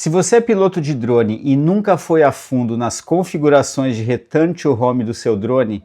Se você é piloto de drone e nunca foi a fundo nas configurações de Return to Home do seu drone,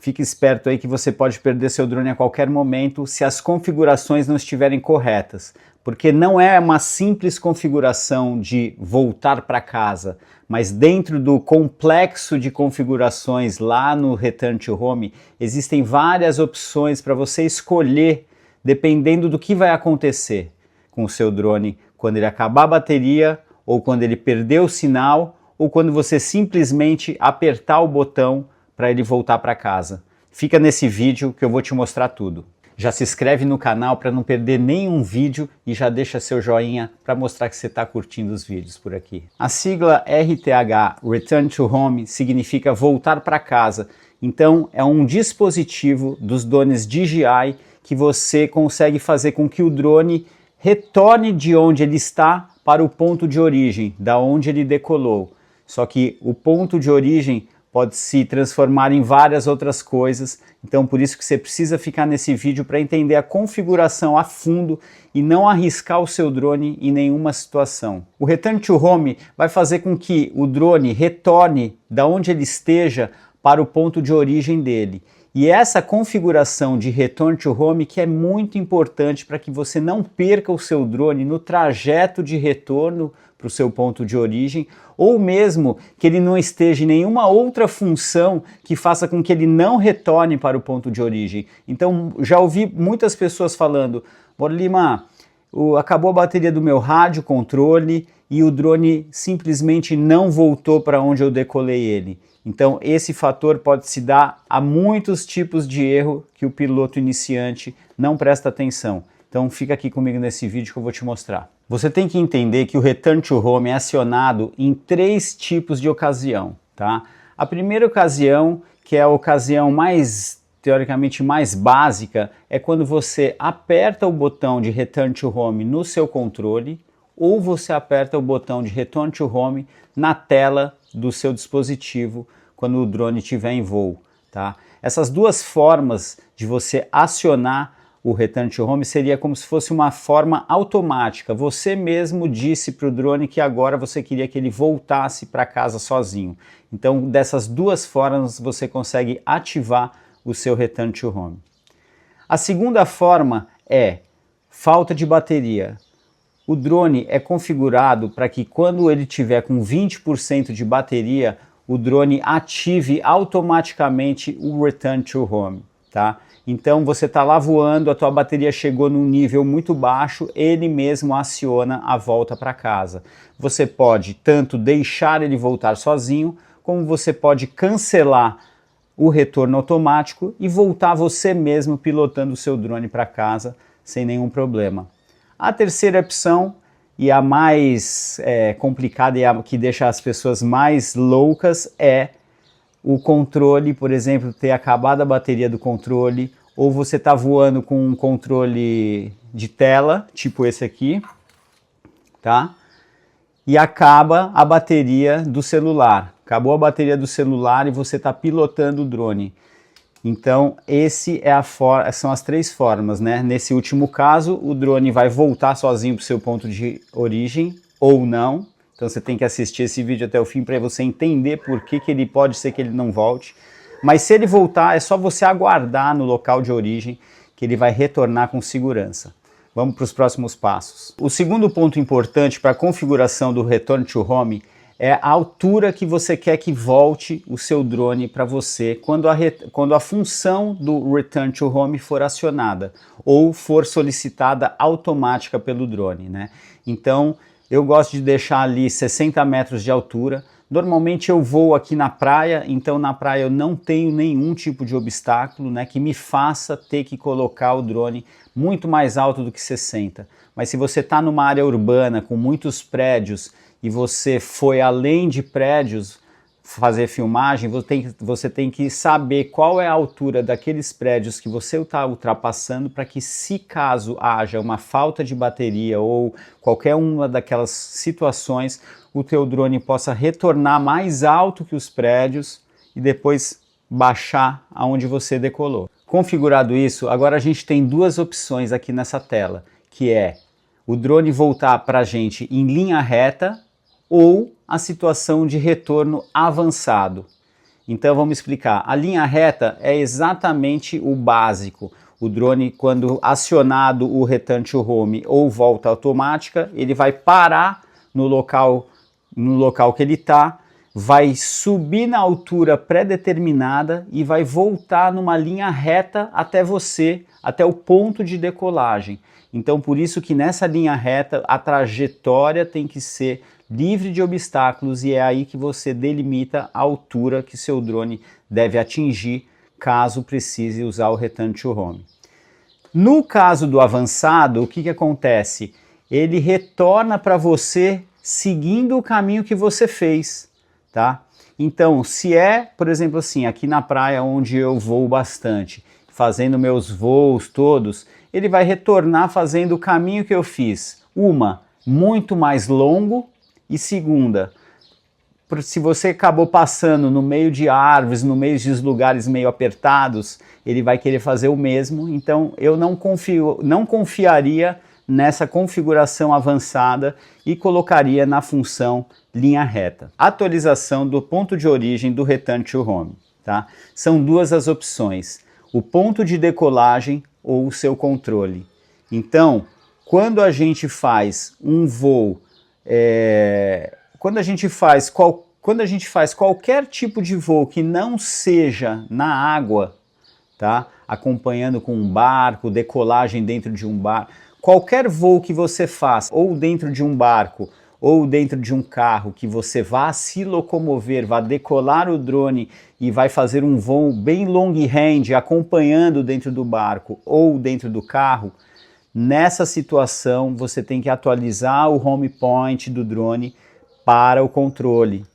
fique esperto aí que você pode perder seu drone a qualquer momento se as configurações não estiverem corretas, porque não é uma simples configuração de voltar para casa, mas dentro do complexo de configurações lá no Return to Home, existem várias opções para você escolher dependendo do que vai acontecer com o seu drone quando ele acabar a bateria, ou quando ele perder o sinal, ou quando você simplesmente apertar o botão para ele voltar para casa. Fica nesse vídeo que eu vou te mostrar tudo. Já se inscreve no canal para não perder nenhum vídeo e já deixa seu joinha para mostrar que você está curtindo os vídeos por aqui. A sigla RTH, Return to Home, significa voltar para casa. Então é um dispositivo dos drones DJI que você consegue fazer com que o drone retorne de onde ele está para o ponto de origem, da onde ele decolou. Só que o ponto de origem pode se transformar em várias outras coisas, então por isso que você precisa ficar nesse vídeo para entender a configuração a fundo e não arriscar o seu drone em nenhuma situação. O Return to Home vai fazer com que o drone retorne da onde ele esteja para o ponto de origem dele. E essa configuração de Return to Home que é muito importante para que você não perca o seu drone no trajeto de retorno para o seu ponto de origem, ou mesmo que ele não esteja em nenhuma outra função que faça com que ele não retorne para o ponto de origem. Então já ouvi muitas pessoas falando: Borlima, acabou a bateria do meu rádio controle e o drone simplesmente não voltou para onde eu decolei ele. Então esse fator pode se dar a muitos tipos de erro que o piloto iniciante não presta atenção. Então fica aqui comigo nesse vídeo que eu vou te mostrar. Você tem que entender que o Return to Home é acionado em 3 tipos de ocasião, tá? A primeira ocasião, que é a ocasião teoricamente mais básica, é quando você aperta o botão de Return to Home no seu controle ou você aperta o botão de Return to Home na tela do seu dispositivo quando o drone estiver em voo, tá? Essas duas formas de você acionar o Return to Home seria como se fosse uma forma automática. Você mesmo disse para o drone que agora você queria que ele voltasse para casa sozinho. Então, dessas duas formas você consegue ativar o seu Return to Home. A segunda forma é falta de bateria. O drone é configurado para que quando ele tiver com 20% de bateria, o drone ative automaticamente o Return to Home, tá? Então você está lá voando, a tua bateria chegou num nível muito baixo, ele mesmo aciona a volta para casa. Você pode tanto deixar ele voltar sozinho, como você pode cancelar o retorno automático e voltar você mesmo pilotando o seu drone para casa sem nenhum problema. A terceira opção, e a mais complicada e a que deixa as pessoas mais loucas, é o controle, por exemplo, ter acabado a bateria do controle, ou você está voando com um controle de tela, tipo esse aqui, tá? E acaba a bateria do celular. Acabou a bateria do celular e você está pilotando o drone. Então, são as 3 formas, né? Nesse último caso, o drone vai voltar sozinho para o seu ponto de origem ou não. Então, você tem que assistir esse vídeo até o fim para você entender por que ele pode ser que ele não volte. Mas se ele voltar, é só você aguardar no local de origem que ele vai retornar com segurança. Vamos para os próximos passos. O segundo ponto importante para a configuração do Return to Home é a altura que você quer que volte o seu drone para você quando a função do Return to Home for acionada ou for solicitada automática pelo drone, né? Então, eu gosto de deixar ali 60 metros de altura. Normalmente eu voo aqui na praia, então na praia eu não tenho nenhum tipo de obstáculo, né, que me faça ter que colocar o drone muito mais alto do que 60. Mas se você está numa área urbana com muitos prédios e você foi além de prédios fazer filmagem, você tem que saber qual é a altura daqueles prédios que você está ultrapassando para que, se caso haja uma falta de bateria ou qualquer uma daquelas situações, o teu drone possa retornar mais alto que os prédios e depois baixar aonde você decolou. Configurado isso, agora a gente tem 2 opções aqui nessa tela, que é o drone voltar para a gente em linha reta ou a situação de retorno avançado. Então vamos explicar. A linha reta é exatamente o básico. O drone, quando acionado o Return to Home ou volta automática, ele vai parar no local que ele está, vai subir na altura pré-determinada e vai voltar numa linha reta até você, até o ponto de decolagem. Então por isso que nessa linha reta a trajetória tem que ser livre de obstáculos e é aí que você delimita a altura que seu drone deve atingir caso precise usar o Return to Home. No caso do avançado, o que acontece? Ele retorna para você seguindo o caminho que você fez, tá? Então, se é, por exemplo assim, aqui na praia onde eu voo bastante, fazendo meus voos todos, ele vai retornar fazendo o caminho que eu fiz. Uma, muito mais longo, e segunda, se você acabou passando no meio de árvores, no meio de lugares meio apertados, ele vai querer fazer o mesmo. Então eu não confiaria nessa configuração avançada e colocaria na função linha reta. Atualização do ponto de origem do Return to Home, tá? São duas as opções, o ponto de decolagem ou o seu controle. Então, quando a gente faz um voo, quando a gente faz qualquer tipo de voo que não seja na água, tá? Acompanhando com um barco, decolagem dentro de um barco, qualquer voo que você faça, ou dentro de um barco, ou dentro de um carro, que você vá se locomover, vá decolar o drone e vai fazer um voo bem long range, acompanhando dentro do barco ou dentro do carro, nessa situação você tem que atualizar o home point do drone para o controle,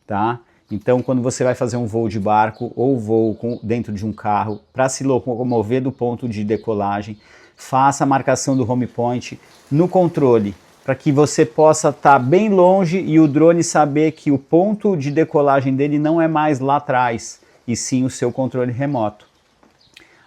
tá? Então quando você vai fazer um voo de barco ou voo dentro de um carro para se locomover do ponto de decolagem, faça a marcação do home point no controle, para que você possa estar bem longe e o drone saber que o ponto de decolagem dele não é mais lá atrás, e sim o seu controle remoto.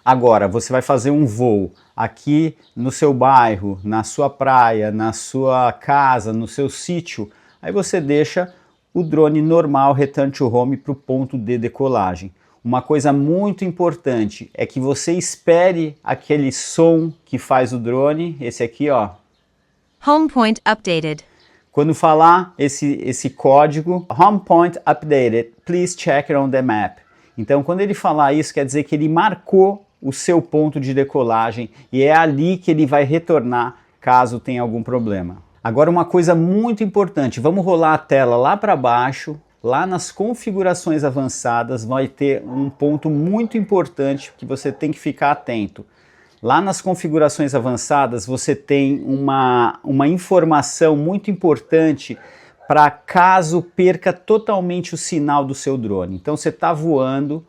Agora, você vai fazer um voo aqui no seu bairro, na sua praia, na sua casa, no seu sítio, aí você deixa o drone normal Return to Home para o ponto de decolagem. Uma coisa muito importante é que você espere aquele som que faz o drone, esse aqui, ó. Home point updated. Quando falar esse código, Home point updated, please check it on the map. Então, quando ele falar isso, quer dizer que ele marcou o seu ponto de decolagem e é ali que ele vai retornar caso tenha algum problema. Agora uma coisa muito importante, vamos rolar a tela lá para baixo, lá nas configurações avançadas vai ter um ponto muito importante que você tem que ficar atento. Lá nas configurações avançadas você tem uma informação muito importante para caso perca totalmente o sinal do seu drone. Então você está voando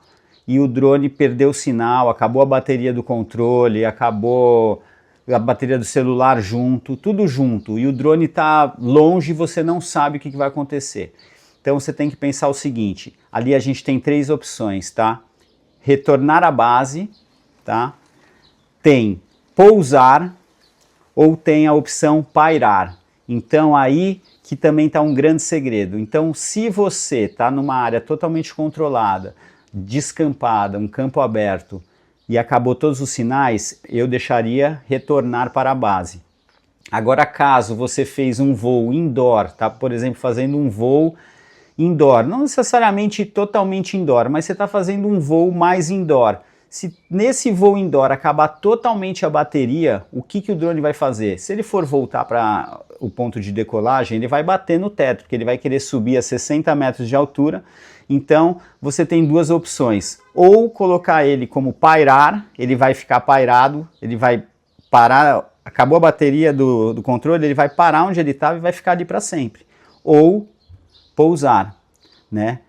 e o drone perdeu o sinal, acabou a bateria do controle, acabou a bateria do celular junto, tudo junto, e o drone está longe e você não sabe o que vai acontecer. Então você tem que pensar o seguinte, ali a gente tem três opções, tá? Retornar à base, tá? Tem pousar ou tem a opção pairar. Então aí que também está um grande segredo. Então se você está numa área totalmente controlada, descampada, um campo aberto, e acabou todos os sinais, eu deixaria retornar para a base. Agora, caso você fez um voo indoor, tá? Por exemplo, fazendo um voo indoor, não necessariamente totalmente indoor, mas você está fazendo um voo mais indoor. Se nesse voo indoor acabar totalmente a bateria, o que o drone vai fazer? Se ele for voltar para o ponto de decolagem, ele vai bater no teto, porque ele vai querer subir a 60 metros de altura. Então você tem duas opções, ou colocar ele como pairar, ele vai ficar pairado, ele vai parar, acabou a bateria do controle, ele vai parar onde ele estava e vai ficar ali para sempre, ou pousar, né?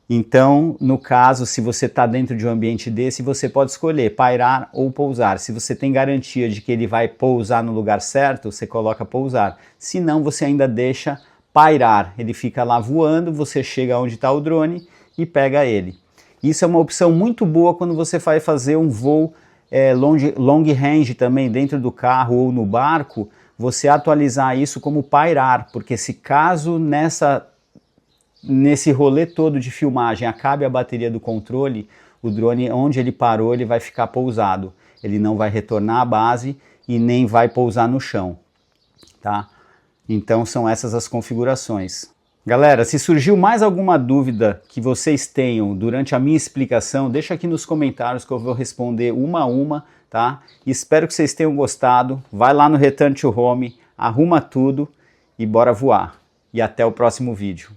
Então, no caso, se você está dentro de um ambiente desse, você pode escolher pairar ou pousar. Se você tem garantia de que ele vai pousar no lugar certo, você coloca pousar. Se não, você ainda deixa pairar. Ele fica lá voando, você chega onde está o drone e pega ele. Isso é uma opção muito boa quando você vai fazer um voo long range também dentro do carro ou no barco. você atualizar isso como pairar, porque se caso nesse rolê todo de filmagem acabe a bateria do controle, o drone, onde ele parou, ele vai ficar pousado. Ele não vai retornar à base e nem vai pousar no chão, tá? Então são essas as configurações. Galera, se surgiu mais alguma dúvida que vocês tenham durante a minha explicação, deixa aqui nos comentários que eu vou responder uma a uma, tá? Espero que vocês tenham gostado. Vai lá no Return to Home, arruma tudo e bora voar. E até o próximo vídeo.